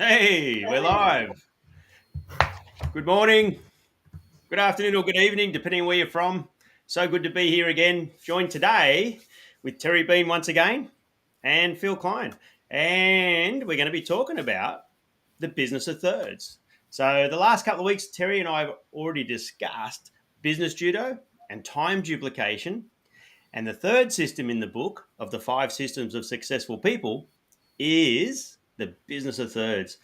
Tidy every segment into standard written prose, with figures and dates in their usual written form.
Hey, we're live. Good morning, good afternoon, or good evening, depending on where you're from. So good to be here again. Joined today with Terry Bean once again and Phil Klein. And we're going to be talking about the business of thirds. So, the last couple of weeks, Terry and I have already discussed business judo and time duplication. And the third system in the book of the 5 systems of successful people is the business of thirds.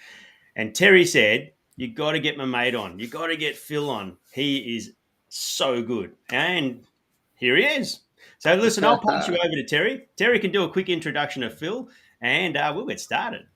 And Terry said, "You got to get my mate on. You got to get Phil on. He is so good." And here he is. So listen, I'll pass you over to Terry. Terry can do a quick introduction of Phil, and we'll get started.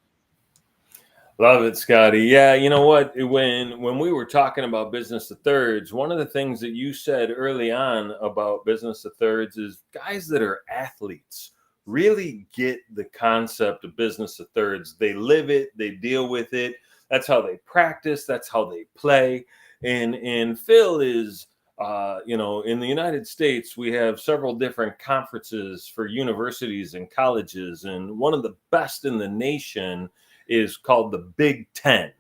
Love it, Scotty. Yeah, you know what? When we were talking about business to thirds, one of the things that you said early on about business to thirds is guys that are athletes really get the concept of business to thirds. They live it, they deal with it. That's how they practice. That's how they play. And Phil is, in the United States, we have several different conferences for universities and colleges, and one of the best in the nation is called the Big Ten.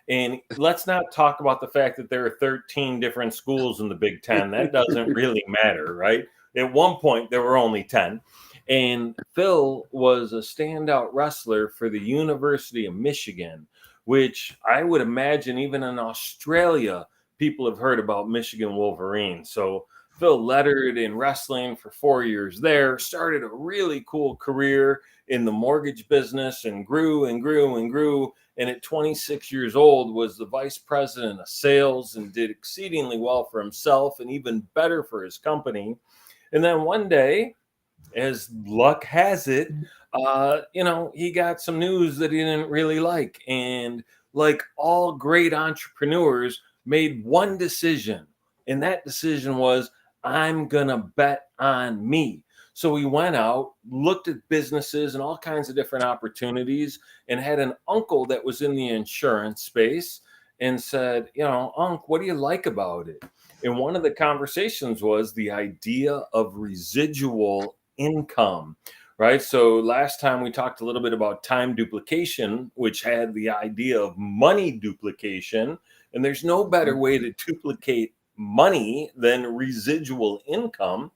And let's not talk about the fact that there are 13 different schools in the Big Ten. That doesn't really matter, right? At one point, there were only 10. And Phil was a standout wrestler for the University of Michigan, which I would imagine even in Australia, people have heard about Michigan Wolverines. So Phil lettered in wrestling for 4 years there, started a really cool career in the mortgage business and grew and grew and grew. And at 26 years old was the vice president of sales and did exceedingly well for himself and even better for his company. And then one day, as luck has it, he got some news that he didn't really like. And like all great entrepreneurs, made one decision. And that decision was, I'm going to bet on me. So he went out, looked at businesses and all kinds of different opportunities, and had an uncle that was in the insurance space and said, Unc, what do you like about it? And one of the conversations was the idea of residual income, right? So last time we talked a little bit about time duplication, which had the idea of money duplication. And there's no better way to duplicate money than residual income.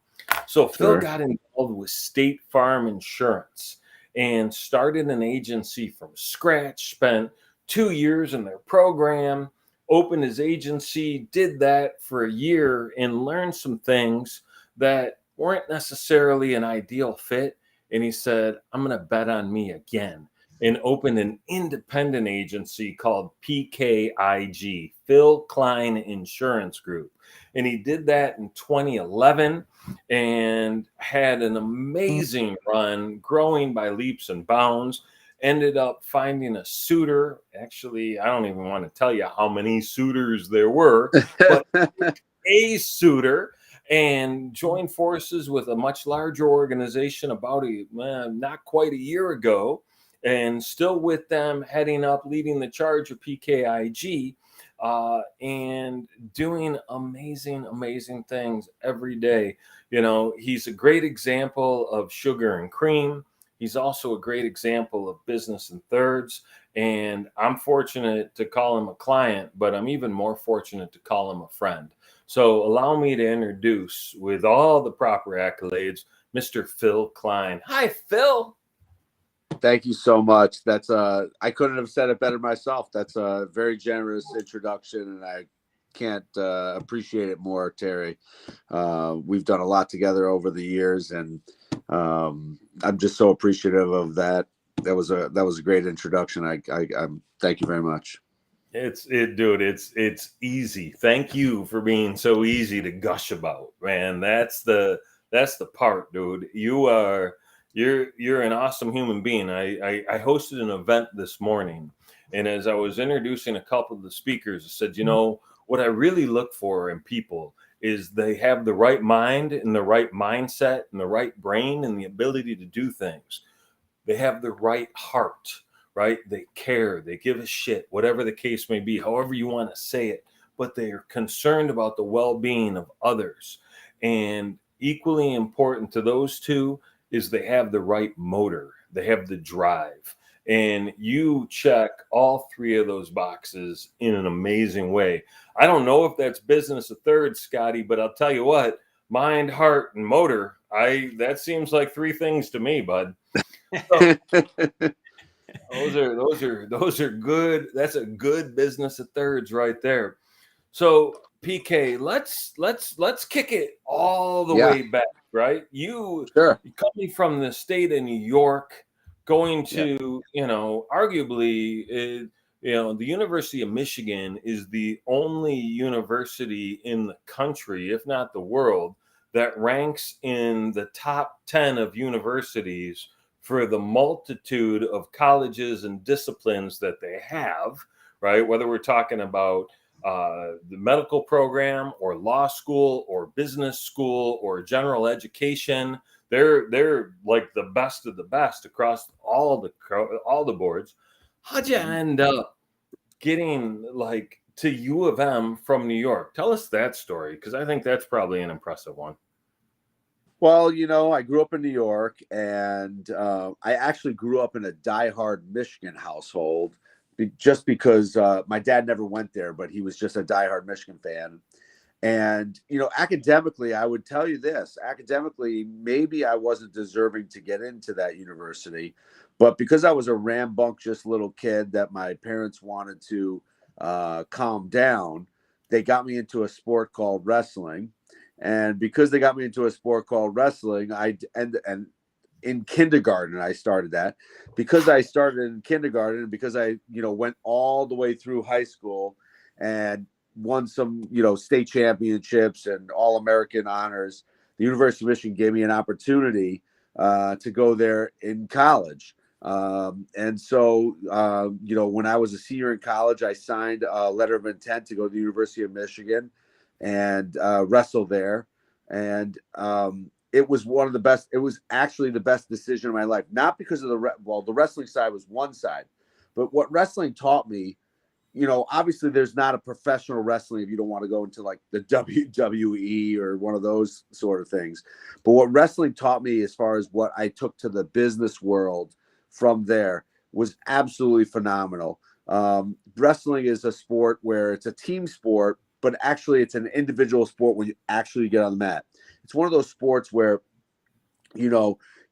So Phil got involved with State Farm Insurance and started an agency from scratch, spent 2 years in their program, opened his agency, did that for a year and learned some things that weren't necessarily an ideal fit. And he said, I'm going to bet on me again, and opened an independent agency called PKIG, Phil Klein Insurance Group. And he did that in 2011 and had an amazing run, growing by leaps and bounds. Ended up finding a suitor. Actually, I don't even want to tell you how many suitors there were, but a suitor, and joined forces with a much larger organization about not quite a year ago, and still with them, heading up, leading the charge of PKIG, and doing amazing things every day. He's a great example of sugar and cream. He's also a great example of business in thirds. And I'm fortunate to call him a client, but I'm even more fortunate to call him a friend. So allow me to introduce, with all the proper accolades, Mr. Phil Klein. Hi, Phil. Thank you so much. That's I couldn't have said it better myself. That's a very generous introduction, and I can't appreciate it more, Terry. We've done a lot together over the years, and I'm just so appreciative of that. That was a great introduction. I thank you very much. Dude, it's easy. Thank you for being so easy to gush about, man. That's the part, dude. You're an awesome human being. I hosted an event this morning, and as I was introducing a couple of the speakers, I said, what I really look for in people is they have the right mind and the right mindset and the right brain and the ability to do things. They have the right heart, right? They care, they give a shit, whatever the case may be, however you want to say it, but they are concerned about the well-being of others. And equally important to those two is they have the right motor, they have the drive. And you check all three of those boxes in an amazing way. I don't know if that's business of thirds, Scotty, but I'll tell you what, mind, heart, and motor, that seems like three things to me, bud. So those are good. That's a good business of thirds right there. So PK, let's kick it all the Yeah, way back, right? You sure. coming from the state of New York, going Yeah. to, arguably, the University of Michigan is the only university in the country, if not the world, that ranks in the top 10 of universities for the multitude of colleges and disciplines that they have, right? Whether we're talking about the medical program or law school or business school or general education, they're like the best of the best across all the boards. How'd you end up getting like to U of M from New York? Tell us that story, because I think that's probably an impressive one. Well, I grew up in New York, and I actually grew up in a diehard Michigan household, just because my dad never went there, but he was just a diehard Michigan fan. And, academically, I would tell you this: academically, maybe I wasn't deserving to get into that university, but because I was a rambunctious little kid that my parents wanted to calm down, they got me into a sport called wrestling. And because they got me into a sport called wrestling, and in kindergarten I started that. Because I started in kindergarten, and because I went all the way through high school and won some state championships and all American honors, the University of Michigan gave me an opportunity to go there in college. And so when I was a senior in college, I signed a letter of intent to go to the University of Michigan and wrestle there. And it was one of the best. It was actually the best decision of my life, not because of the wrestling side was one side, but what wrestling taught me. Obviously there's not a professional wrestling if you don't want to go into like the WWE or one of those sort of things. But what wrestling taught me, as far as what I took to the business world from there, was absolutely phenomenal. Wrestling is a sport where it's a team sport, but actually it's an individual sport when you actually get on the mat. It's one of those sports where,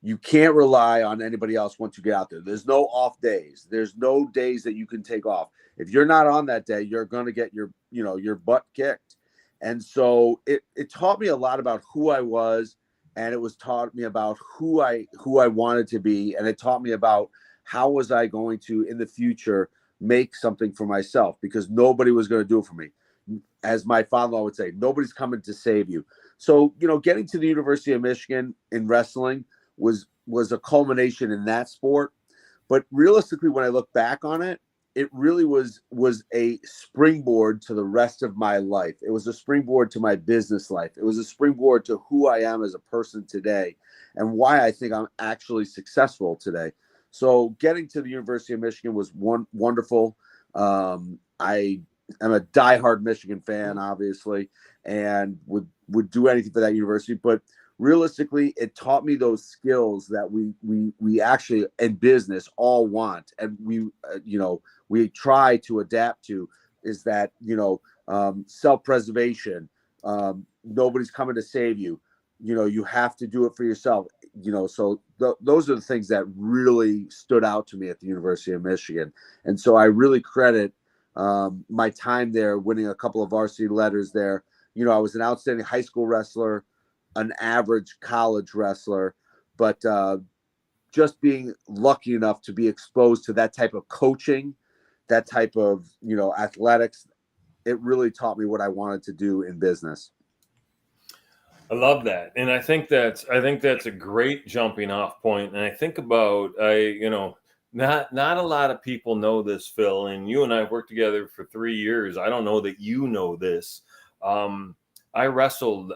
you can't rely on anybody else once you get out there. There's no off days. There's no days that you can take off. If you're not on that day, you're going to get your butt kicked. And so it taught me a lot about who I was, and it was taught me about who I wanted to be, and it taught me about how was I going to in the future make something for myself, because nobody was going to do it for me. As my father-in-law would say, nobody's coming to save you. So, getting to the University of Michigan in wrestling was a culmination in that sport. But realistically, when I look back on it, it really was a springboard to the rest of my life. It was a springboard to my business life. It was a springboard to who I am as a person today and why I think I'm actually successful today. So getting to the University of Michigan was wonderful. I am a diehard Michigan fan, obviously, and would do anything for that university. But realistically, it taught me those skills that we actually in business all want, and we try to adapt to, is that self-preservation. Nobody's coming to save you. You have to do it for yourself. So those are the things that really stood out to me at the University of Michigan, and so I really credit my time there, winning a couple of varsity letters there. I was an outstanding high school wrestler, an average college wrestler, but just being lucky enough to be exposed to that type of coaching, that type of athletics, it really taught me what I wanted to do in business. I love that, and I think that's a great jumping off point. And I think about not a lot of people know this, Phil, and you and I have worked together for 3 years. I don't know that you know this. I wrestled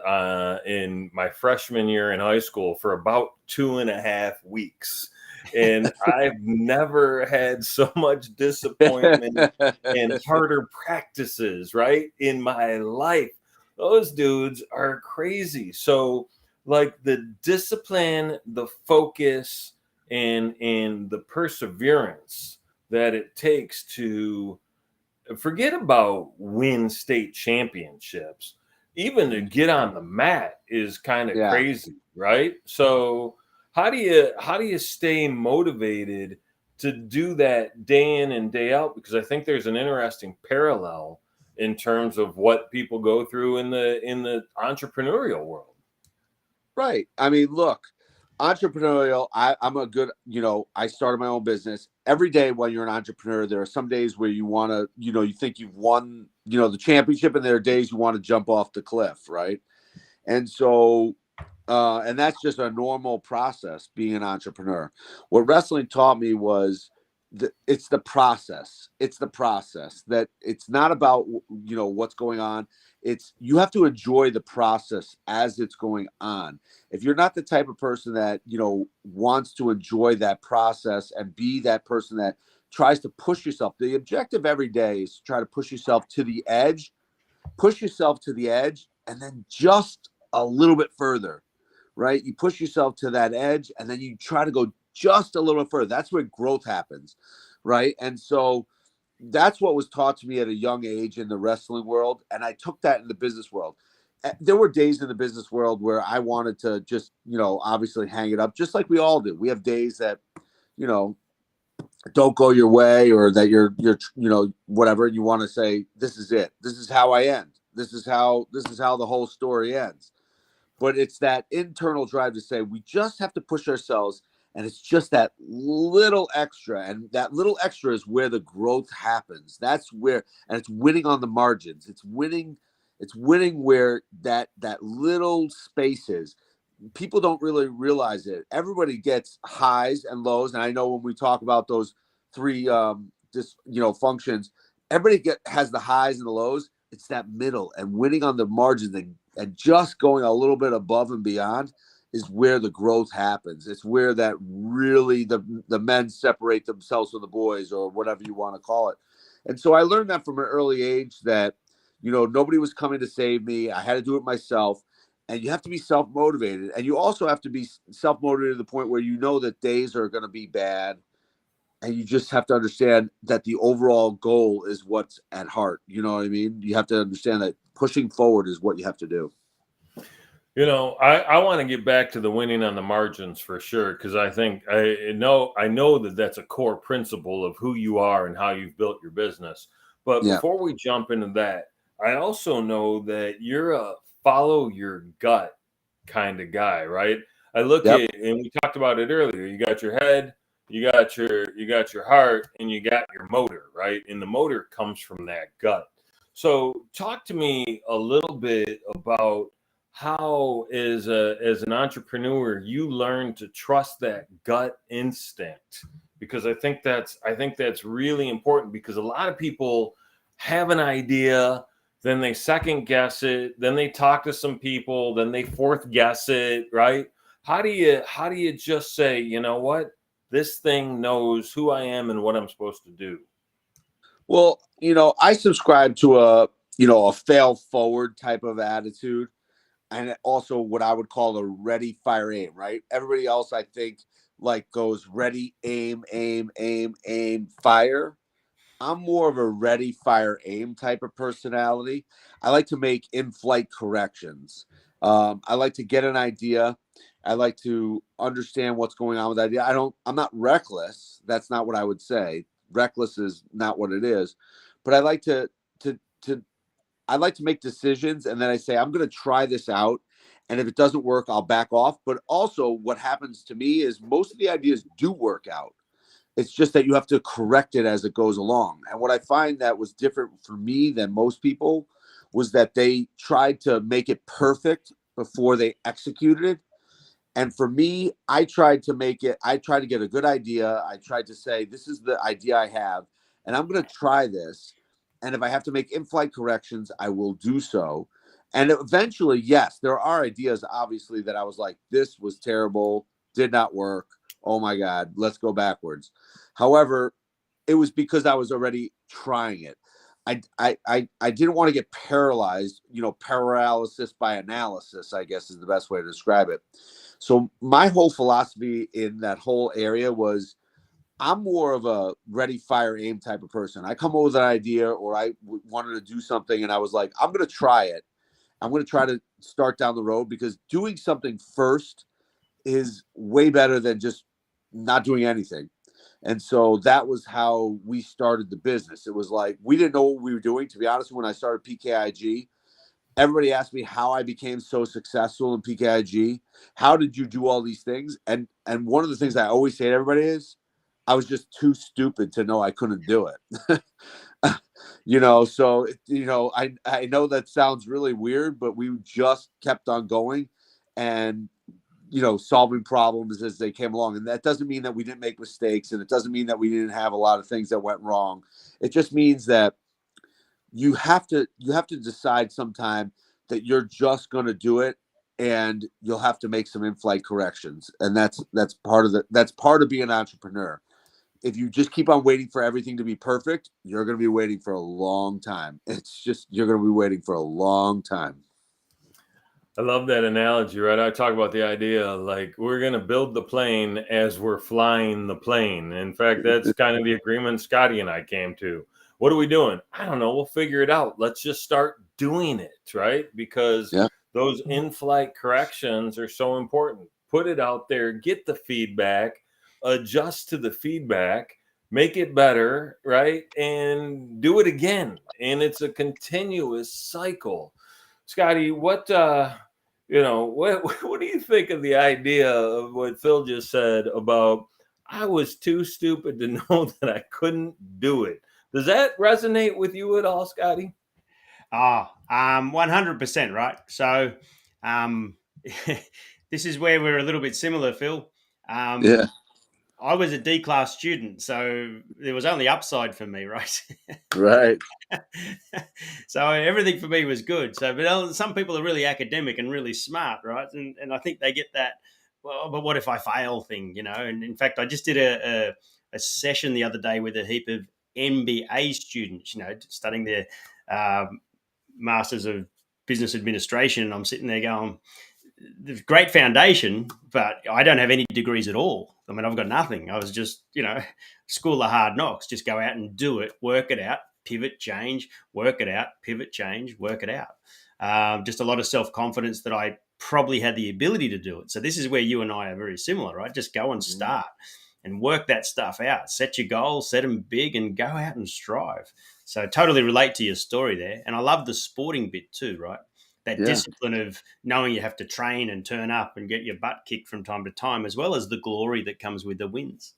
in my freshman year in high school for about 2.5 weeks. And I've never had so much disappointment and harder practices, right, in my life. Those dudes are crazy. So, like, the discipline, the focus, and the perseverance that it takes to forget about win state championships. Even to get on the mat is kind of Yeah. crazy, right? So how do you stay motivated to do that day in and day out? Because I think there's an interesting parallel in terms of what people go through in the entrepreneurial world. Right. I mean, look, entrepreneurial, I'm a good, I started my own business. Every day when you're an entrepreneur, there are some days where you want to, you think you've won, the championship, and there are days you want to jump off the cliff, right? And so, and that's just a normal process being an entrepreneur. What wrestling taught me was it's the process. It's the process that it's not about, what's going on. It's you have to enjoy the process as it's going on. If you're not the type of person that, wants to enjoy that process and be that person that tries to push yourself, the objective every day is to try to push yourself to the edge, and then just a little bit further, right? You push yourself to that edge, and then you try to go just a little bit further. That's where growth happens, right? And so that's what was taught to me at a young age in the wrestling world, and I took that in the business world. There were days in the business world where I wanted to just, obviously hang it up, just like we all do. We have days that, you know, don't go your way, or that you're whatever, and you want to say, this is it, this is how I end, this is how the whole story ends. But it's that internal drive to say we just have to push ourselves, and it's just that little extra, and that little extra is where the growth happens. That's where, and it's winning on the margins. It's winning where that little space is. People don't really realize it. Everybody gets highs and lows, and I know when we talk about those three functions, has the highs and the lows. It's that middle, and winning on the margins, and just going a little bit above and beyond is where the growth happens. It's where that really the men separate themselves from the boys, or whatever you want to call it. And so I learned that from an early age, that nobody was coming to save me. I had to do it myself. And you have to be self-motivated, and you also have to be self-motivated to the point where that days are going to be bad, and you just have to understand that the overall goal is what's at heart. You know what I mean? You have to understand that pushing forward is what you have to do. I want to get back to the winning on the margins for sure, because I know that that's a core principle of who you are and how you've built your business. But Yeah. before we jump into that, I also know that you're a follow your gut kind of guy, right? I look Yep. at, and we talked about it earlier. You got your head, you got your heart, and you got your motor, right? And the motor comes from that gut. So talk to me a little bit about how, as an entrepreneur, you learn to trust that gut instinct, because I think that's really important, because a lot of people have an idea, then they second guess it, then they talk to some people, then they fourth guess it, right? How do you just say, you know what, this thing knows who I am and what I'm supposed to do? Well, I subscribe to a fail forward type of attitude, and also what I would call a ready, fire, aim, right? Everybody else, I think, like, goes ready, aim, aim, aim, aim, fire. I'm more of a ready, fire, aim type of personality. I like to make in-flight corrections. I like to get an idea. I like to understand what's going on with that idea. I'm not reckless. That's not what I would say. Reckless is not what it is. But to to I like to make decisions, and then I say, I'm going to try this out. And if it doesn't work, I'll back off. But also, what happens to me is most of the ideas do work out. It's just that you have to correct it as it goes along. And what I find that was different for me than most people was that they tried to make it perfect before they executed it. And for me, I tried to get a good idea. I tried to say, this is the idea I have, and I'm going to try this. And if I have to make in-flight corrections, I will do so. And eventually, yes, there are ideas, obviously, that I was like, this was terrible, did not work. Oh my God, let's go backwards. However, it was because I was already trying it. I didn't want to get paralyzed, paralysis by analysis, I guess is the best way to describe it. So my whole philosophy in that whole area was, I'm more of a ready, fire, aim type of person. I come up with an idea, or I wanted to do something, and I was like, I'm going to try it. I'm going to try to start down the road, because doing something first is way better than just not doing anything. And so that was how we started the business. It was like, we didn't know what we were doing. To be honest, when I started PKIG, everybody asked me how I became so successful in PKIG. How did you do all these things? And one of the things I always say to everybody is, I was just too stupid to know I couldn't do it. So I know that sounds really weird, but we just kept on going and solving problems as they came along. And that doesn't mean that we didn't make mistakes, and it doesn't mean that we didn't have a lot of things that went wrong. It just means that you have to decide sometime that you're just going to do it, and you'll have to make some in-flight corrections. And that's part of being an entrepreneur. If you just keep on waiting for everything to be perfect, you're going to be waiting for a long time. You're going to be waiting for a long time. I love that analogy, right? I talk about the idea like we're going to build the plane as we're flying the plane. In fact, that's kind of the agreement Scotty and I came to. What are we doing? I don't know. We'll figure it out. Let's just start doing it, right? Because those in-flight corrections are so important. Put it out there, get the feedback, adjust to the feedback, make it better, right? And do it again. And it's a continuous cycle. Scotty, what what do you think of the idea of what Phil just said about I was too stupid to know that I couldn't do it? Does that resonate with you at all, Scotty? 100%, right? So, this is where we're a little bit similar, Phil. Yeah. I was a D class student, so there was only upside for me, right? Right. So everything for me was good. So, but some people are really academic and really smart, right? And I think they get that. Well, but what if I fail thing, And in fact, I just did a session the other day with a heap of MBA students, studying their Masters of Business Administration, and I'm sitting there going, the great foundation, but I don't have any degrees at all. I mean, I've got nothing. I was just, school of hard knocks, just go out and do it, work it out, pivot, change, work it out, pivot, change, work it out. Just a lot of self-confidence that I probably had the ability to do it. So this is where you and I are very similar, right? Just go and start and work that stuff out. Set your goals, set them big, and go out and strive. So totally relate to your story there. And I love the sporting bit too, right? That discipline of knowing you have to train and turn up and get your butt kicked from time to time, as well as the glory that comes with the wins.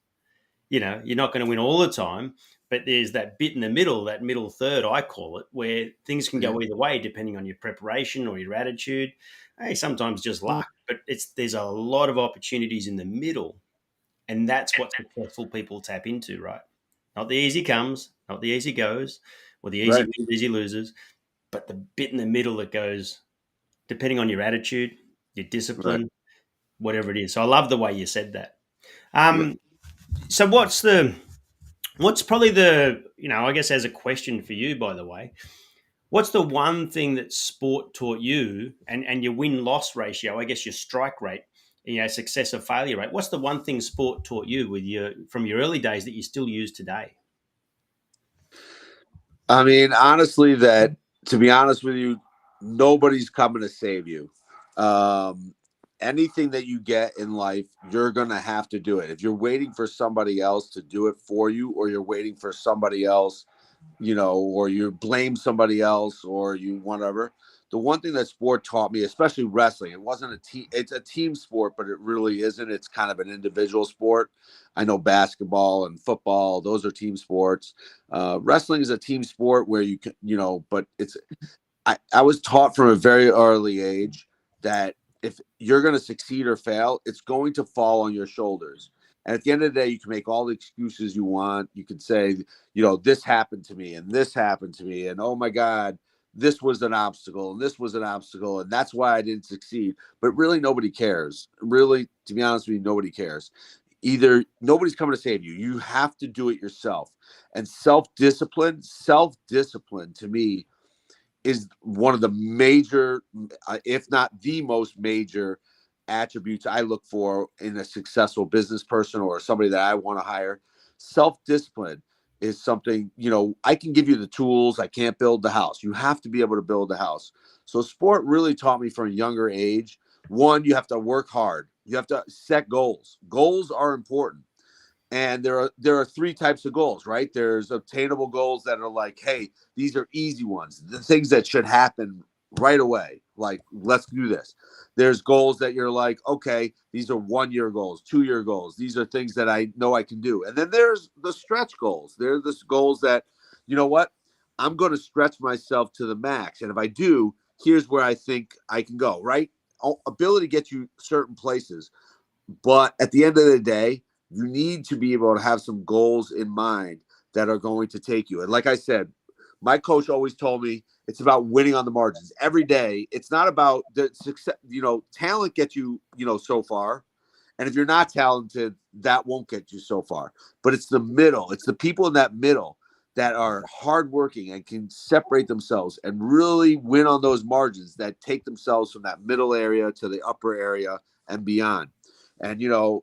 You're not going to win all the time, but there's that bit in the middle, that middle third, I call it, where things can go either way depending on your preparation or your attitude. Hey, sometimes just luck, but there's a lot of opportunities in the middle, and that's what successful people tap into, right? Not the easy comes, not the easy goes, or the easy wins, easy loses, but the bit in the middle that goes, depending on your attitude, your discipline, whatever it is. So I love the way you said that. So what's probably the, I guess as a question for you, by the way, what's the one thing that sport taught you and your win-loss ratio, I guess your strike rate, success or failure rate, what's the one thing sport taught you from your early days that you still use today? I mean, honestly, to be honest with you, nobody's coming to save you. Anything that you get in life, you're going to have to do it. If you're waiting for somebody else to do it for you, or you're waiting for somebody else, or you blame somebody else, or you whatever. The one thing that sport taught me, especially wrestling, it's a team sport, but it really isn't. It's kind of an individual sport. I know basketball and football, those are team sports. Wrestling is a team sport where you can, but I was taught from a very early age that if you're going to succeed or fail, it's going to fall on your shoulders. And at the end of the day, you can make all the excuses you want. You can say, this happened to me and this happened to me. And oh my God, this was an obstacle and this was an obstacle. And that's why I didn't succeed. But really, nobody cares. Really, to be honest with you, nobody cares. Either nobody's coming to save you. You have to do it yourself. And self-discipline to me is one of the major, if not the most major attributes I look for in a successful business person or somebody that I want to hire. Self-discipline is something, I can give you the tools. I can't build the house. You have to be able to build the house. So sport really taught me from a younger age. One, you have to work hard. You have to set goals. Goals are important. And there are three types of goals, right? There's obtainable goals that are like, hey, these are easy ones, the things that should happen right away, like let's do this. There's goals that you're like, okay, these are 1 year goals, 2 year goals, these are things that I know I can do. And then there's the stretch goals. There's the goals that, you know what, I'm going to stretch myself to the max, and if I do, here's where I think I can go, right? Ability gets you certain places, but at the end of the day, you need to be able to have some goals in mind that are going to take you. And like I said, my coach always told me it's about winning on the margins every day. It's not about the success. Talent gets you, so far. And if you're not talented, that won't get you so far. But it's the middle. It's the people in that middle that are hardworking and can separate themselves and really win on those margins that take themselves from that middle area to the upper area and beyond. And,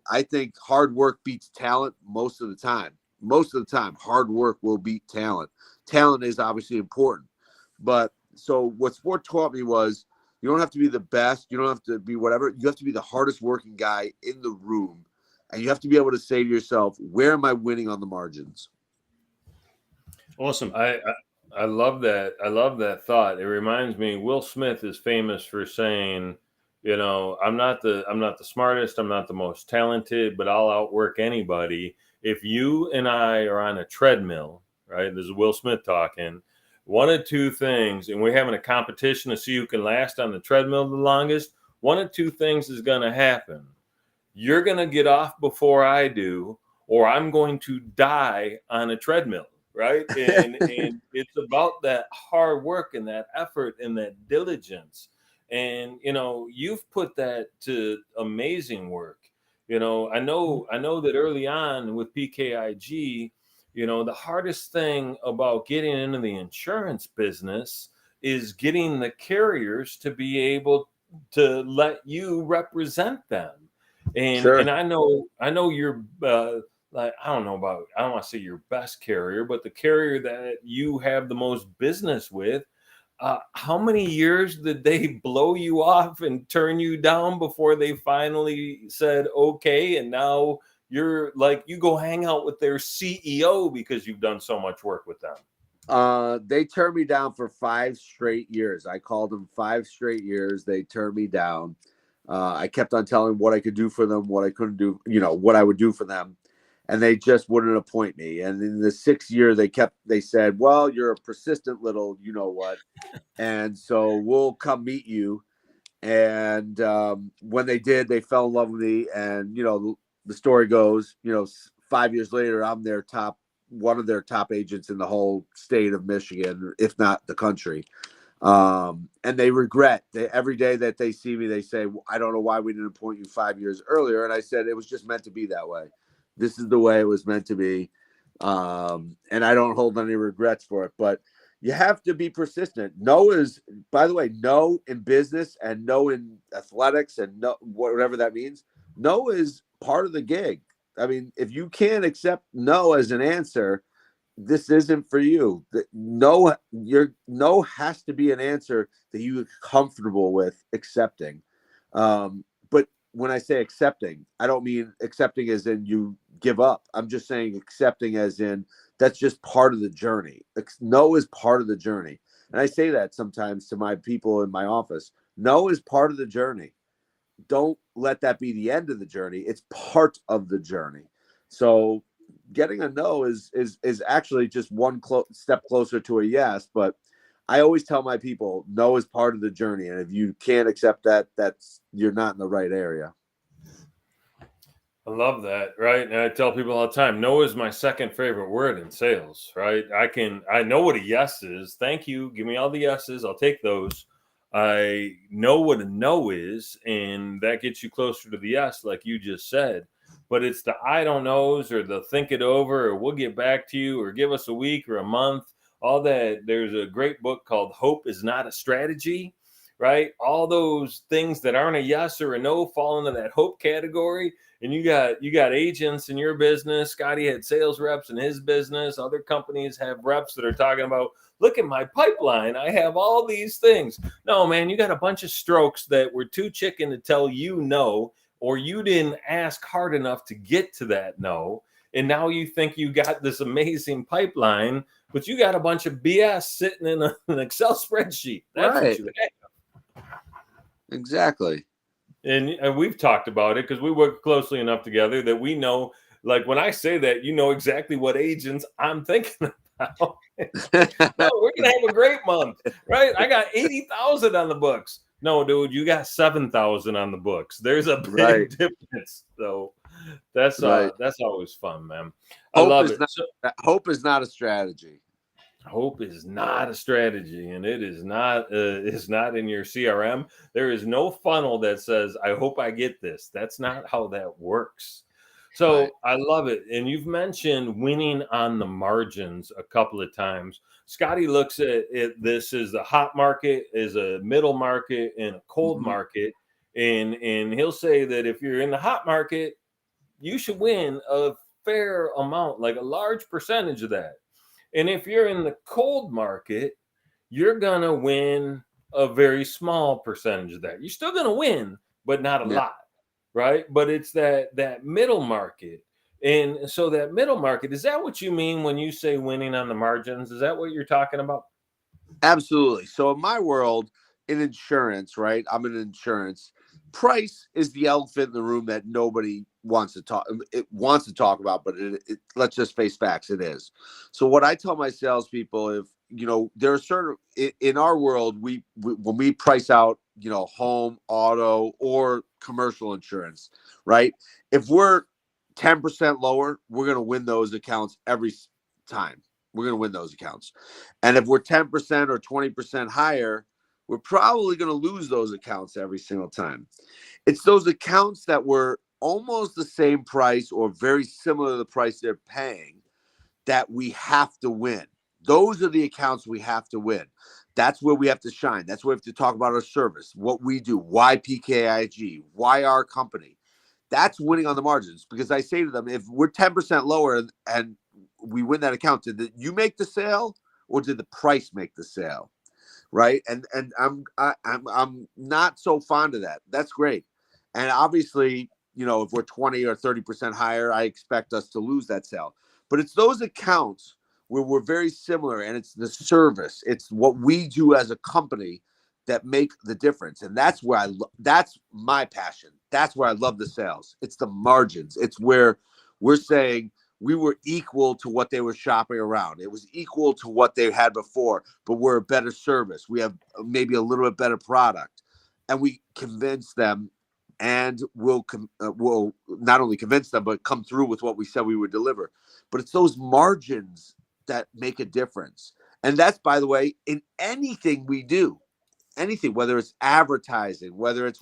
I think hard work beats talent most of the time. Most of the time, hard work will beat talent. Talent is obviously important. But so what sport taught me was you don't have to be the best. You don't have to be whatever. You have to be the hardest working guy in the room. And you have to be able to say to yourself, where am I winning on the margins? Awesome. I love that. I love that thought. It reminds me, Will Smith is famous for saying, I'm not the smartest, I'm not the most talented, but I'll outwork anybody. If you and I are on a treadmill, right? This is Will Smith talking. One of two things, and we're having a competition to see who can last on the treadmill the longest. One of two things is going to happen. You're going to get off before I do, or I'm going to die on a treadmill. Right. And it's about that hard work and that effort and that diligence. And, you've put that to amazing work. I know that early on with PKIG, the hardest thing about getting into the insurance business is getting the carriers to be able to let you represent them. And Sure. and I know you're like, I don't want to say your best carrier, but the carrier that you have the most business with. How many years did they blow you off and turn you down before they finally said okay? And now you're like, you go hang out with their CEO because you've done so much work with them. They turned me down for 5 straight years. I called them 5 straight years. They turned me down. I kept on telling what I could do for them, what I couldn't do, what I would do for them. And they just wouldn't appoint me. And in the 6th year, they said, well, you're a persistent little, what, and so we'll come meet you. And when they did, they fell in love with me. And, the story goes, 5 years later, I'm one of their top agents in the whole state of Michigan, if not the country. And they regret every day that they see me, they say, I don't know why we didn't appoint you 5 years earlier. And I said, it was just meant to be that way. This is the way it was meant to be. And I don't hold any regrets for it, but you have to be persistent. No is, by the way, no in business and no in athletics and no, whatever that means. No is part of the gig. I mean, if you can't accept no as an answer, this isn't for you. No, your no has to be an answer that you're comfortable with accepting. But when I say accepting, I don't mean accepting as in you give up. I'm just saying accepting as in that's just part of the journey. No is part of the journey. And I say that sometimes to my people in my office. No is part of the journey. Don't let that be the end of the journey. It's part of the journey. So getting a no is actually just one step closer to a yes. But I always tell my people, no is part of the journey. And if you can't accept that, you're not in the right area. I love that, right? And I tell people all the time, no is my second favorite word in sales, right? I know what a yes is. Thank you. Give me all the yeses. I'll take those. I know what a no is, and that gets you closer to the yes, like you just said. But it's the I don't knows or the think it over or we'll get back to you or give us a week or a month, all that. There's a great book called Hope is Not a Strategy. right? All those things that aren't a yes or a no fall into that hope category. And you got agents in your business. Scotty had sales reps in his business. Other companies have reps that are talking about, look at my pipeline. I have all these things. No, man, you got a bunch of strokes that were too chicken to tell you no, or you didn't ask hard enough to get to that no. And now you think you got this amazing pipeline, but you got a bunch of BS sitting in an Excel spreadsheet. That's Right. what you have. Exactly. And we've talked about it because we work closely enough together that we know, like when I say that, you know exactly what agents I'm thinking about. No, we're gonna have a great month, right? I got 80,000 on the books. No, dude, you got 7,000 on the books. There's a big Right. difference. So that's Right. always fun, man. I love it. Hope is not a strategy. Hope is not a strategy, and it is not in your CRM. There is no funnel that says, I hope I get this. That's not how that works. So Right. I love it. And you've mentioned winning on the margins a couple of times. Scotty looks at it, this as a hot market, as a middle market, and a cold Mhm. market. And he'll say that if you're in the hot market, you should win a fair amount, like a large percentage of that. And if you're in the cold market, you're going to win a very small percentage of that. You're still going to win, but not a Yeah. lot, right? But it's that middle market. And so that middle market, is that what you mean when you say winning on the margins? Is that what you're talking about? Absolutely. So in my world, in insurance, right? I'm in insurance. Price is the elephant in the room that nobody wants to talk. It wants to talk about, but let's just face facts. It is. So what I tell my salespeople, if there are certain in our world, we when we price out, home, auto, or commercial insurance, right? If we're 10% lower, we're going to win those accounts every time. We're going to win those accounts. And if we're 10% or 20% higher, we're probably going to lose those accounts every single time. It's those accounts that were almost the same price or very similar to the price they're paying that we have to win. Those are the accounts we have to win. That's where we have to shine. That's where we have to talk about our service, what we do, why PKIG, why our company. That's winning on the margins, because I say to them, if we're 10% lower and we win that account, did you make the sale or did the price make the sale? Right. And I'm not so fond of that. That's great. And obviously, if we're 20 or 30% higher, I expect us to lose that sale. But it's those accounts where we're very similar, and it's the service, it's what we do as a company that make the difference. And that's where that's my passion. That's where I love the sales. It's the margins. It's where we're saying we were equal to what they were shopping around. It was equal to what they had before, but we're a better service. We have maybe a little bit better product, and we convince them, and we'll not only convince them, but come through with what we said we would deliver. But it's those margins that make a difference. And that's, by the way, in anything we do, anything, whether it's advertising, whether it's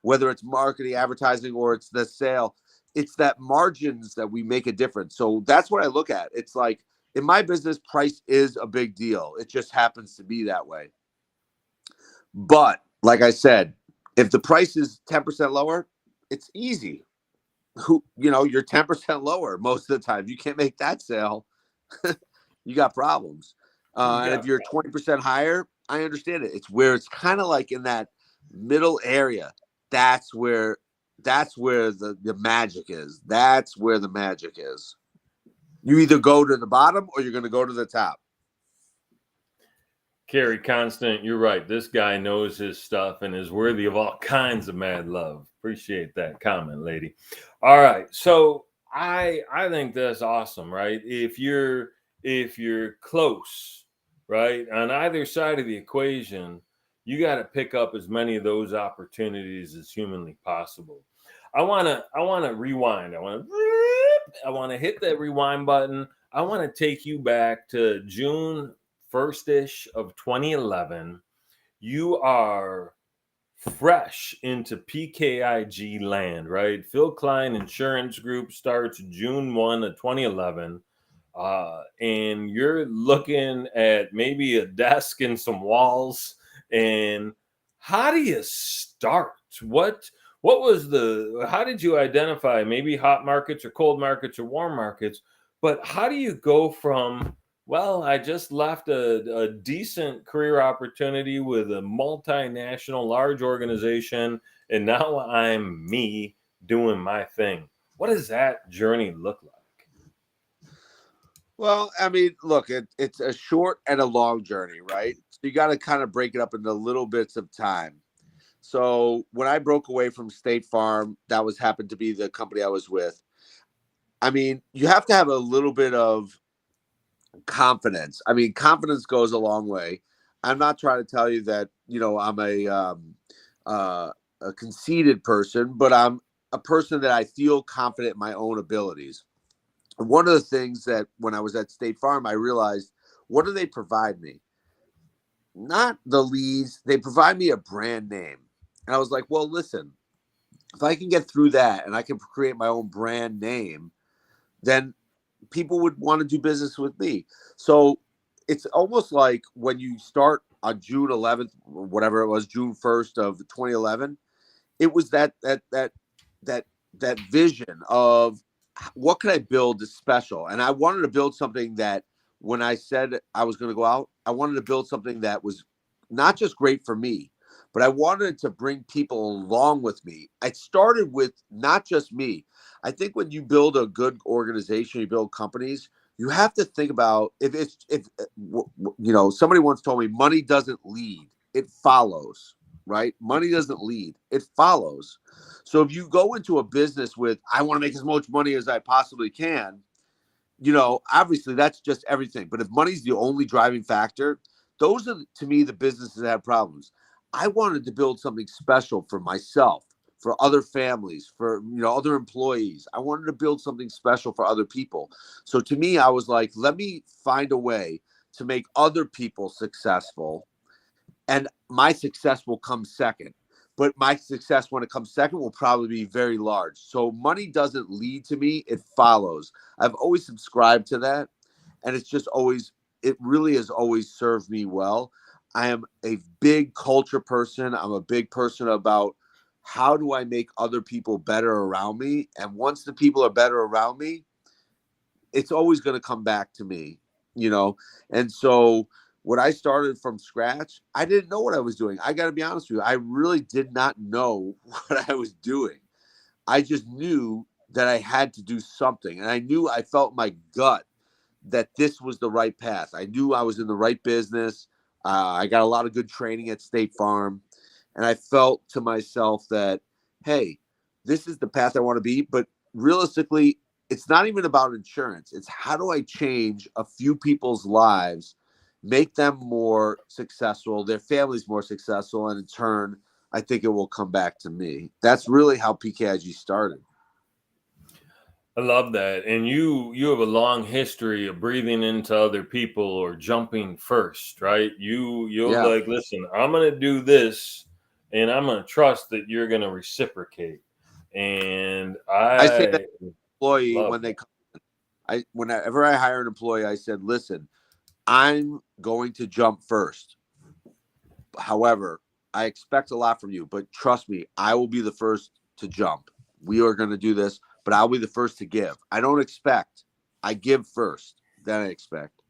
whether it's marketing, advertising, or it's the sale, it's that margins that we make a difference. So that's what I look at. It's like, in my business, price is a big deal. It just happens to be that way. But like I said, if the price is 10% lower, it's easy. You're 10% lower most of the time. You can't make that sale. You got problems. And if you're 20% higher, I understand it. It's where it's kind of like in that middle area. That's where the magic is. That's where the magic is. You either go to the bottom or you're going to go to the top. Carrie Constant, you're right. This guy knows his stuff and is worthy of all kinds of mad love. Appreciate that comment, lady. All right. So I think that's awesome, right? If you're close, right, on either side of the equation, you got to pick up as many of those opportunities as humanly possible. I want to rewind. I want to hit that rewind button. I want to take you back to June 1st-ish of 2011. You are fresh into PKIG land, right? Phil Klein Insurance Group starts June 1 of 2011. And you're looking at maybe a desk and some walls And how do you start? How did you identify maybe hot markets or cold markets or warm markets? But how do you go from, well, I just left a decent career opportunity with a multinational large organization, and now I'm me doing my thing. What does that journey look like? Well, I mean, look, it's a short and a long journey, right? So you got to kind of break it up into little bits of time. So when I broke away from State Farm, that was happened to be the company I was with. I mean, you have to have a little bit of confidence. I mean, confidence goes a long way. I'm not trying to tell you that, I'm a conceited person, but I'm a person that I feel confident in my own abilities. And one of the things that when I was at State Farm, I realized, what do they provide me? Not the leads. They provide me a brand name. And I was like, well, listen, if I can get through that and I can create my own brand name, then people would want to do business with me. So it's almost like when you start on June 11th, or whatever it was, June 1st of 2011, it was that vision of what can I build that's special. And I wanted to build something that when I said I was going to go out, I wanted to build something that was not just great for me, but I wanted to bring people along with me. I started with not just me. I think when you build a good organization, you build companies, you have to think about if somebody once told me money doesn't lead, it follows, right? Money doesn't lead, it follows. So if you go into a business with, I want to make as much money as I possibly can, obviously that's just everything. But if money's the only driving factor, those are, to me, the businesses that have problems. I wanted to build something special for myself, for other families, for, other employees. I wanted to build something special for other people. So to me, I was like, let me find a way to make other people successful, and my success will come second. But my success when it comes second will probably be very large. So money doesn't lead to me, it follows. I've always subscribed to that. And it really has always served me well. I am a big culture person. I'm a big person about how do I make other people better around me? And once the people are better around me, it's always going to come back to me, you know? And so when I started from scratch, I didn't know what I was doing. I got to be honest with you. I really did not know what I was doing. I just knew that I had to do something. And I felt my gut that this was the right path. I knew I was in the right business. I got a lot of good training at State Farm. And I felt to myself that, hey, this is the path I want to be. But realistically, it's not even about insurance. It's how do I change a few people's lives, make them more successful, their families more successful, and in turn, I think it will come back to me. That's really how PKIG started. I love that. And you have a long history of breathing into other people or jumping first, right? You're Yeah. like, listen, I'm gonna do this and I'm gonna trust that you're gonna reciprocate. And I say that I to an employee love when they that. come. Whenever I hire an employee, I said, listen, I'm going to jump first. However, I expect a lot from you, but trust me, I will be the first to jump. We are going to do this, but I'll be the first to give. I don't expect. I give first, then I expect.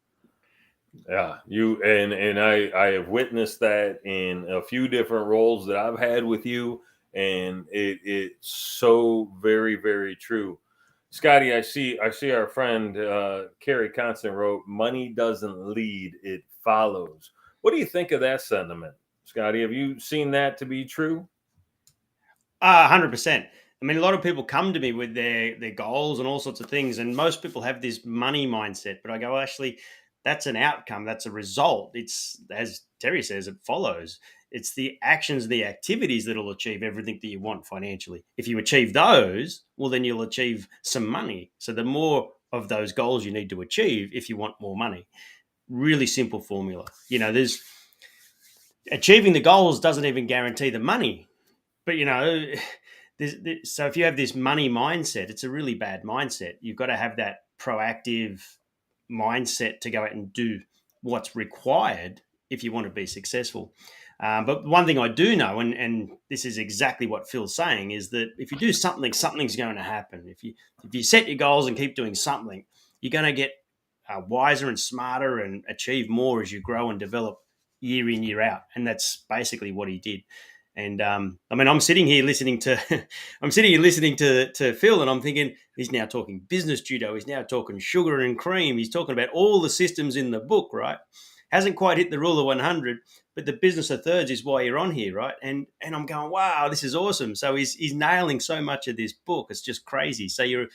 Yeah, I have witnessed that in a few different roles that I've had with you, and it's so very very true. Scotty, I see our friend Carrie Constant wrote, "Money doesn't lead; it follows." What do you think of that sentiment, Scotty? Have you seen that to be true? 100%. I mean, a lot of people come to me with their goals and all sorts of things, and most people have this money mindset. But I go, well, actually, that's an outcome. That's a result. It's, as Terry says, it follows. It's the actions, the activities that'll achieve everything that you want financially. If you achieve those, well, then you'll achieve some money. So the more of those goals you need to achieve if you want more money. Really simple formula. There's achieving the goals doesn't even guarantee the money, but so if you have this money mindset, it's a really bad mindset. You've got to have that proactive mindset to go out and do what's required if you want to be successful. But one thing I do know, and this is exactly what Phil's saying, is that if you do something, something's going to happen. If you set your goals and keep doing something, you're going to get wiser and smarter and achieve more as you grow and develop year in, year out. And that's basically what he did. And I mean, I'm sitting here listening to Phil, and I'm thinking he's now talking business judo. He's now talking sugar and cream. He's talking about all the systems in the book, right? Hasn't quite hit the rule of 100, but the business of thirds is why you're on here, right? And I'm going, wow, this is awesome. So he's nailing so much of this book. It's just crazy. So you're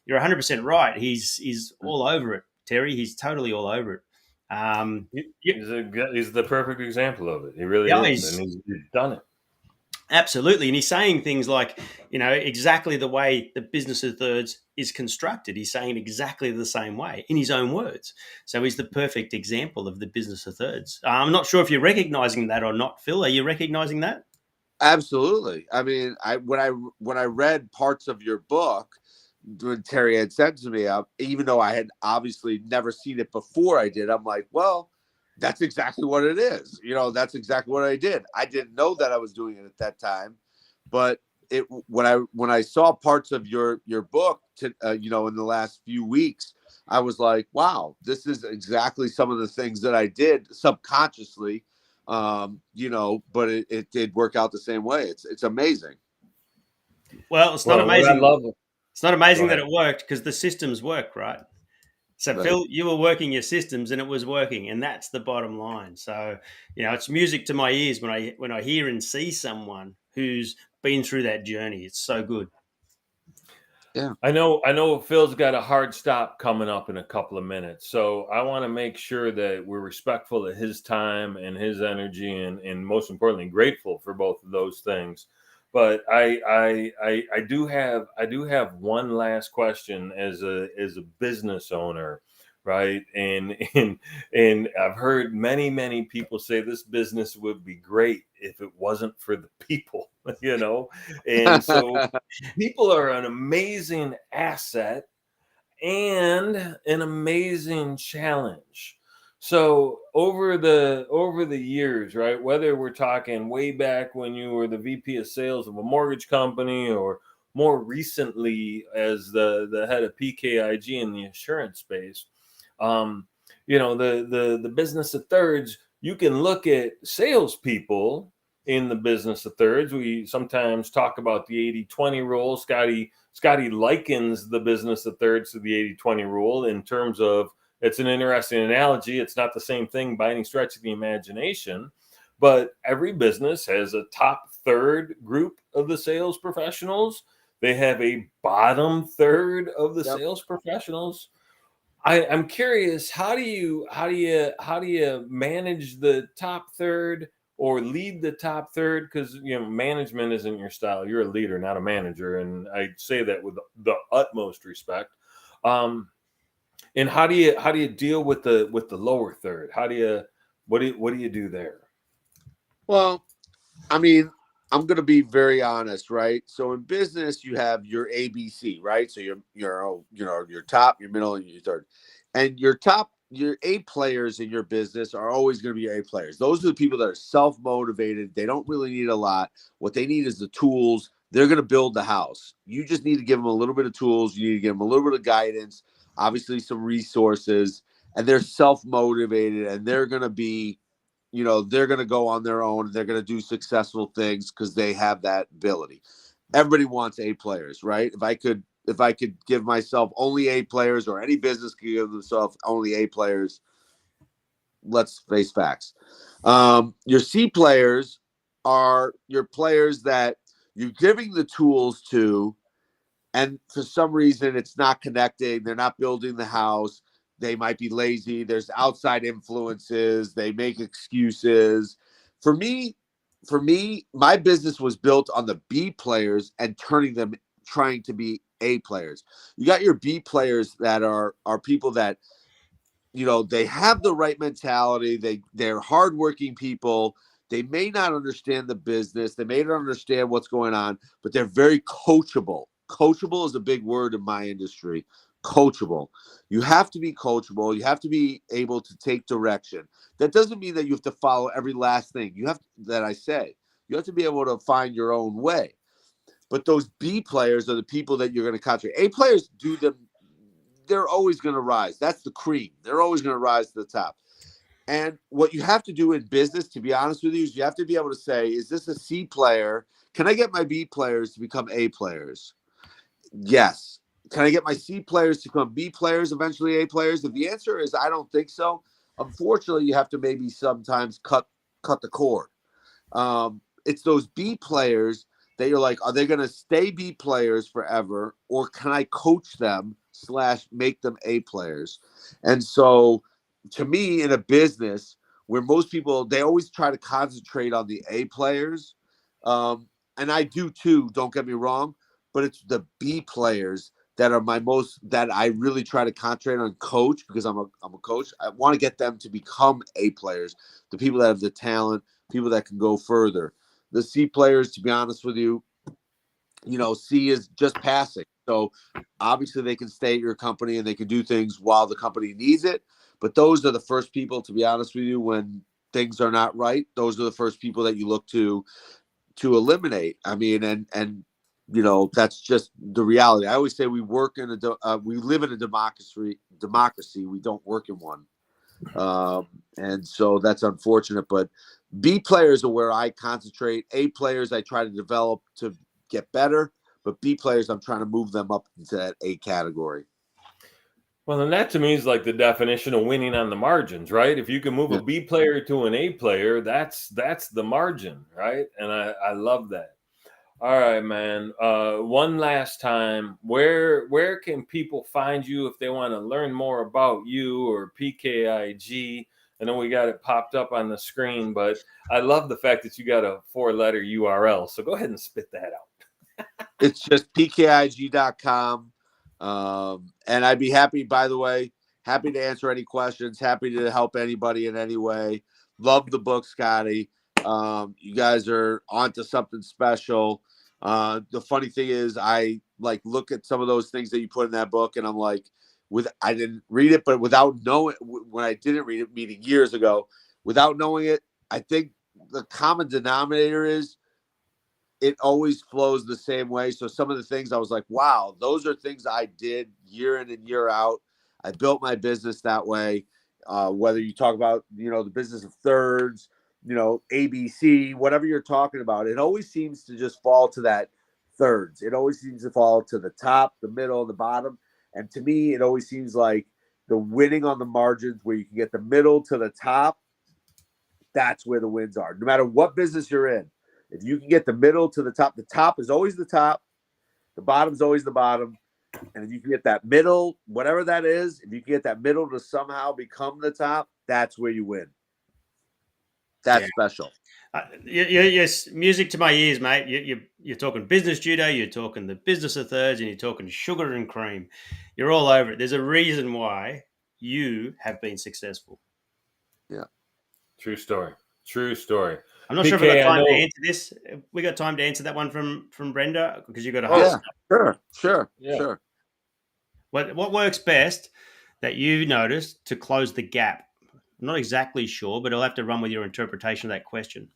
100% right. He's all over it, Terry. He's totally all over it. He's the perfect example of it. He really Yeah, is, and he's done it. Absolutely. And he's saying things like, exactly the way the business of thirds is constructed. He's saying exactly the same way in his own words. So he's the perfect example of the business of thirds. I'm not sure if you're recognizing that or not, Phil. Are you recognizing that? Absolutely. I mean, when I read parts of your book, when Terry had sent to me, even though I had obviously never seen it before I did, I'm like, well, that's exactly what it is. That's exactly what I did. I didn't know that I was doing it at that time, but when I saw parts of your book, in the last few weeks, I was like, wow, this is exactly some of the things that I did subconsciously, but it did work out the same way. It's amazing. Well, it's not What I amazing. love. It's not amazing that it worked because the systems work, right? So, Right. Phil, you were working your systems and it was working, and that's the bottom line. So, it's music to my ears when I hear and see someone who's been through that journey. It's so good. Yeah. I know Phil's got a hard stop coming up in a couple of minutes. So I want to make sure that we're respectful of his time and his energy and most importantly, grateful for both of those things. But I do have one last question as a business owner, right? And I've heard many people say this business would be great if it wasn't for the people, And so people are an amazing asset and an amazing challenge. So over the years, right, whether we're talking way back when you were the VP of sales of a mortgage company or more recently as the head of PKIG in the insurance space, the business of thirds, you can look at salespeople in the business of thirds. We sometimes talk about the 80-20 rule. Scotty likens the business of thirds to the 80-20 rule in terms of, it's an interesting analogy. It's not the same thing by any stretch of the imagination, but every business has a top third group of the sales professionals. They have a bottom third of the sales professionals. I'm curious, how do you manage the top third or lead the top third? Because management isn't your style. You're a leader, not a manager, and I say that with the utmost respect. And how do you deal with the lower third? What do you do there? Well, I mean, I'm going to be very honest, right? So in business, you have your ABC, right? So your top, your middle, and your third. And your A players in your business are always going to be A players. Those are the people that are self-motivated. They don't really need a lot. What they need is the tools. They're going to build the house. You just need to give them a little bit of tools. You need to give them a little bit of guidance, obviously some resources, and they're self-motivated, and they're going to be, they're going to go on their own. They're going to do successful things because they have that ability. Everybody wants A players, right? If I could give myself only A players, or any business could give themselves only A players, let's face facts. Your C players are your players that you're giving the tools to, and for some reason it's not connecting. They're not building the house. They might be lazy. There's outside influences. They make excuses. For me, my business was built on the B players and trying to be A players. You got your B players that are people that, they have the right mentality. They're hardworking people. They may not understand the business. They may not understand what's going on, but they're very coachable. Coachable is a big word in my industry. coachable. You have to be coachable. You have to be able to take direction. That doesn't mean that you have to follow every last thing that I say. You have to be able to find your own way. But those B players are the people that you're going to concentrate. A players do them. They're always going to rise. That's the cream. They're always going to rise to the top. And what you have to do in business, to be honest with you, is you have to be able to say, is this a C player? Can I get my B players to become A players? Yes. Can I get my C players to become B players, eventually A players? If the answer is I don't think so, unfortunately, you have to maybe sometimes cut the cord. It's those B players that you're like, are they going to stay B players forever, or can I coach them / make them A players? And so, to me, in a business where most people, they always try to concentrate on the A players, and I do too, don't get me wrong, but it's the B players that are that I really try to concentrate on coach, because I'm a coach. I want to get them to become A players, the people that have the talent, people that can go further. The C players, to be honest with you, C is just passing. So obviously they can stay at your company and they can do things while the company needs it. But those are the first people, to be honest with you, when things are not right, those are the first people that you look to eliminate. I mean, and that's just the reality. I always say we live in a democracy. We don't work in one. And so that's unfortunate, but B players are where I concentrate. A players I try to develop to get better, but B players, I'm trying to move them up into that A category. Well, and that to me is like the definition of winning on the margins, right? If you can move a B player to an A player, that's the margin, right? And I love that. All right, man. One last time, where can people find you if they want to learn more about you or PKIG? I know we got it popped up on the screen, but I love the fact that you got a 4-letter URL. So go ahead and spit that out. It's just pkig.com. And I'd be happy, by the way, happy to answer any questions, happy to help anybody in any way. Love the book, Scotty. You guys are onto something special. The funny thing is I look at some of those things that you put in that book and I'm like, I didn't read it, but without knowing, when I didn't read it, meaning years ago, without knowing it, I think the common denominator is it always flows the same way. So some of the things I was like, wow, those are things I did year in and year out. I built my business that way. Whether you talk about, the business of thirds, ABC, whatever you're talking about, it always seems to just fall to that thirds. It always seems to fall to the top, the middle, and the bottom. And to me, it always seems like the winning on the margins where you can get the middle to the top, that's where the wins are. No matter what business you're in, if you can get the middle to the top is always the top, the bottom is always the bottom. And if you can get that middle, whatever that is, if you can get that middle to somehow become the top, that's where you win. That's special. Yes, music to my ears, mate. You're talking business judo, you're talking the business of thirds, and you're talking sugar and cream. You're all over it. There's a reason why you have been successful. Yeah. True story. True story. I'm not sure if we got time to answer this. We got time to answer that one from Brenda, because you got a host. Yeah, sure. What works best that you noticed to close the gap? I'm not exactly sure, but I'll have to run with your interpretation of that question.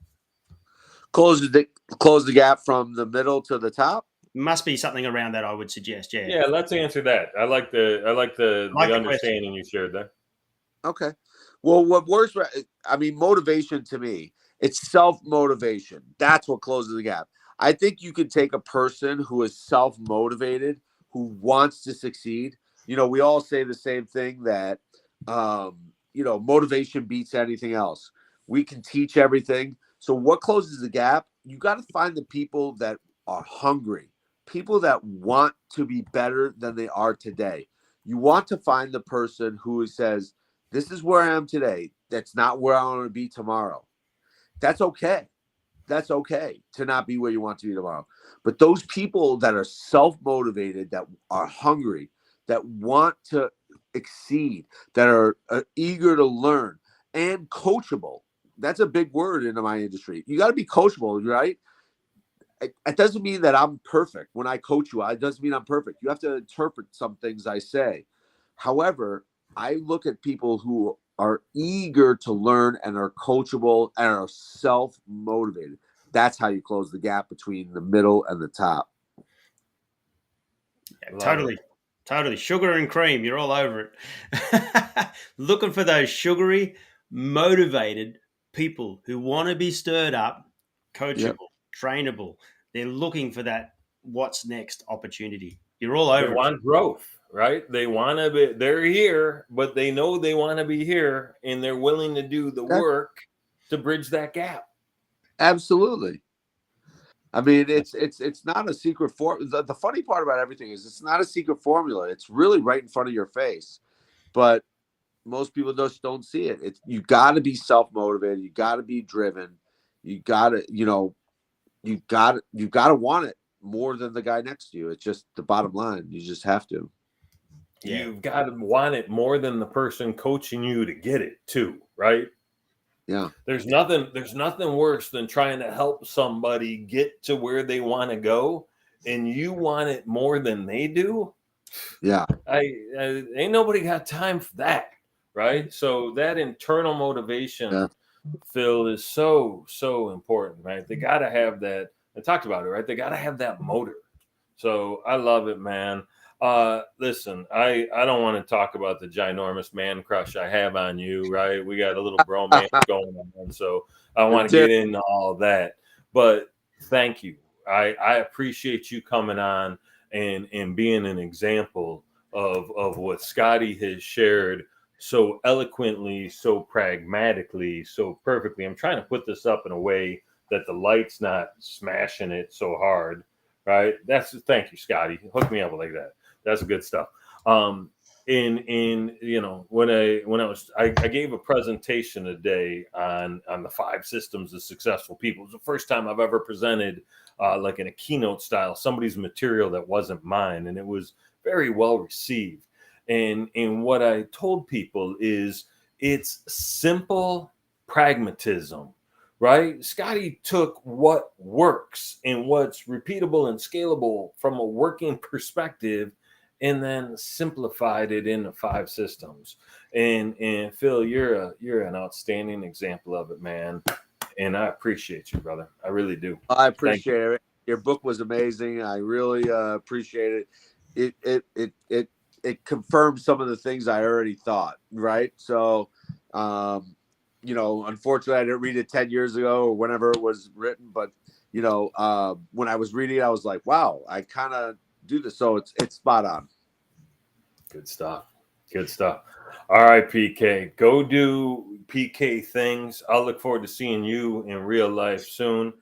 Close the gap from the middle to the top. Must be something around that, I would suggest. Yeah. Yeah, let's answer that. I like the understanding you shared there. Okay. Well, what works? I mean, motivation to me, it's self-motivation. That's what closes the gap. I think you could take a person who is self-motivated, who wants to succeed. We all say the same thing that, motivation beats anything else. We can teach everything. So what closes the gap? You got to find the people that are hungry, people that want to be better than they are today. You want to find the person who says, this is where I am today. That's not where I want to be tomorrow. That's okay. That's okay to not be where you want to be tomorrow. But those people that are self-motivated, that are hungry, that want to exceed, that are eager to learn and coachable. That's a big word in my industry. You got to be coachable, right? it doesn't mean that I'm perfect when I coach you. It doesn't mean I'm perfect. You have to interpret some things I say. However, I look at people who are eager to learn and are coachable and are self-motivated. That's how you close the gap between the middle and the top. Yeah, totally. Sugar and cream, you're all over it. Looking for those sugary, motivated people who want to be stirred up, Yep. coachable, trainable. They're looking for that what's next opportunity. You're all They over it. want growth, right? They want to be, they're here, but they know they want to be here and they're willing to do the work to bridge that gap. Absolutely. I mean, it's not a secret the funny part about everything is it's not a secret formula. It's really right in front of your face. But most people just don't see it. It's you got to be self-motivated. You got to be driven. You got to, you got to want it more than the guy next to you. It's just the bottom line. You just have to. Yeah. You've got to want it more than the person coaching you to get it too, right? Yeah. There's nothing worse than trying to help somebody get to where they want to go and you want it more than they do. Yeah. I ain't nobody got time for that, right? So that internal motivation, Phil, is so important, right? They got to have that. I talked about it, right? They got to have that motor. So I love it, man. Listen, I don't want to talk about the ginormous man crush I have on you, right? We got a little bromance going on, so I want to get into all that. But thank you. I appreciate you coming on and being an example of what Scotty has shared so eloquently, so pragmatically, so perfectly. I'm trying to put this up in a way that the light's not smashing it so hard, right? Thank you, Scotty. Hook me up like that. That's good stuff. When I gave a presentation today on the 5 systems of successful people. It was the first time I've ever presented like in a keynote style somebody's material that wasn't mine, and it was very well received. And what I told people is it's simple pragmatism, right? Scotty took what works and what's repeatable and scalable from a working perspective and then simplified it into 5 systems. And Phil, you're an outstanding example of it, man. And I appreciate you, brother. I really do. I appreciate it. Your book was amazing. I really appreciate it. It confirmed some of the things I already thought, right? So, unfortunately I didn't read it 10 years ago or whenever it was written, but when I was reading it, I was like, wow, I kind of do this. So it's spot on. Good stuff. All right, PK, go do PK things. I'll look forward to seeing you in real life soon.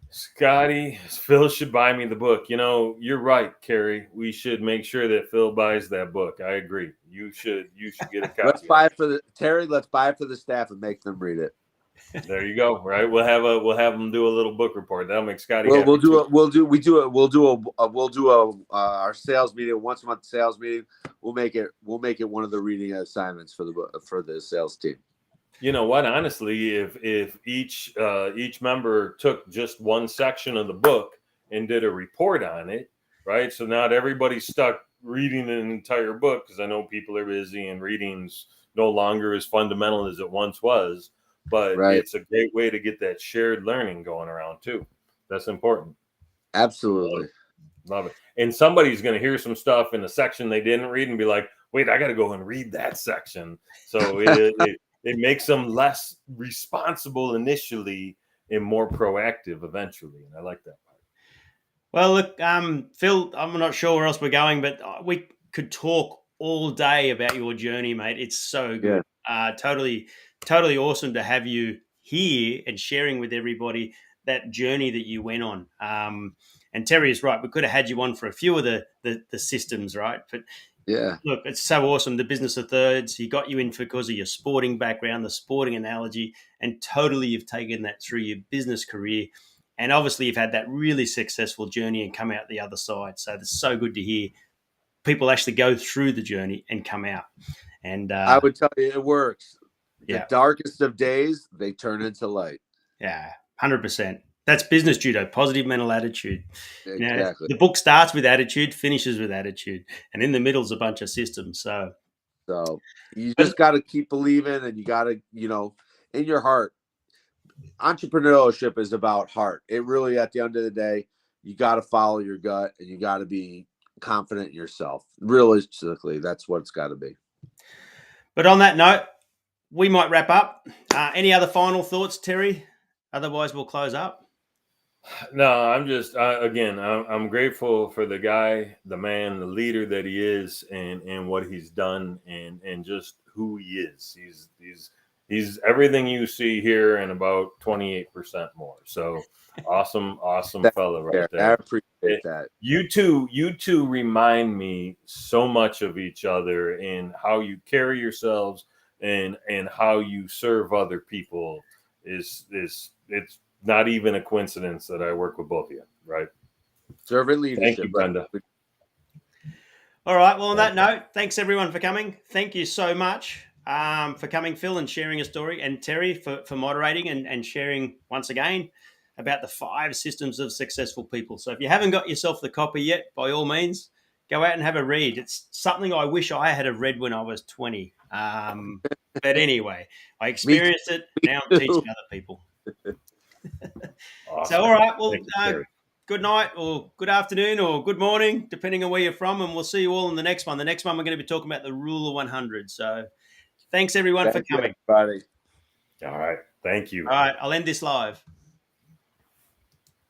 Scotty, Phil should buy me the book. You're right, Kerry. We should make sure that Phil buys that book. I agree. You should get a copy. Let's buy it for let's buy it for the staff and make them read it. There you go. Right. We'll have them do a little book report. That'll make Scotty happy. We'll do our sales meeting, once a month sales meeting. We'll make it one of the reading assignments for the sales team. You know what? Honestly, if each member took just one section of the book and did a report on it, right? So not everybody's stuck reading an entire book, because I know people are busy and reading's no longer as fundamental as it once was. But It's a great way to get that shared learning going around too. That's important. Absolutely. Love it. And somebody's going to hear some stuff in a section they didn't read and be like, wait, I got to go and read that section. So it makes them less responsible initially and more proactive eventually. And I like that part. Well, look, Phil, I'm not sure where else we're going, but we could talk all day about your journey, mate. It's so good. Yeah. Totally awesome to have you here and sharing with everybody that journey that you went on. And Terry is right. We could have had you on for a few of the systems, right? But yeah, look, it's so awesome. The business of thirds, he got you in because of your sporting background, the sporting analogy, and totally you've taken that through your business career. And obviously you've had that really successful journey and come out the other side. So it's so good to hear people actually go through the journey and come out. And I would tell you it works. Yeah. The darkest of days, they turn into light. Yeah, 100%. That's business judo, positive mental attitude. Exactly. The book starts with attitude, finishes with attitude, and in the middle is a bunch of systems. So you just got to keep believing, and you got to, in your heart. Entrepreneurship is about heart. It really, at the end of the day, you got to follow your gut, and you got to be confident in yourself. Realistically, that's what it's got to be. But on that note, we might wrap up. Any other final thoughts, Terry? Otherwise, we'll close up. No, I'm just again, I'm grateful for the guy, the man, the leader that he is, and what he's done, and just who he is. He's everything you see here and about 28% more. So awesome fella right there. I appreciate that. You two remind me so much of each other in how you carry yourselves and how you serve other people. It's not even a coincidence that I work with both of you, right? Servant leadership. Thank you, Brenda. All right. Well, on that note, thanks everyone for coming. Thank you so much for coming, Phil, and sharing a story, and Terry for moderating and sharing once again about the 5 systems of successful people. So if you haven't got yourself the copy yet, by all means, go out and have a read. It's something I wish I had read when I was 20. But anyway, I experienced it. Now I'm teaching other people. Awesome. So, all right. Well, Terry. good night or good afternoon or good morning, depending on where you're from. And we'll see you all in the next one. The next one, we're going to be talking about the rule of 100. So thanks, everyone, for coming. Everybody. All right. Thank you. All right. I'll end this live.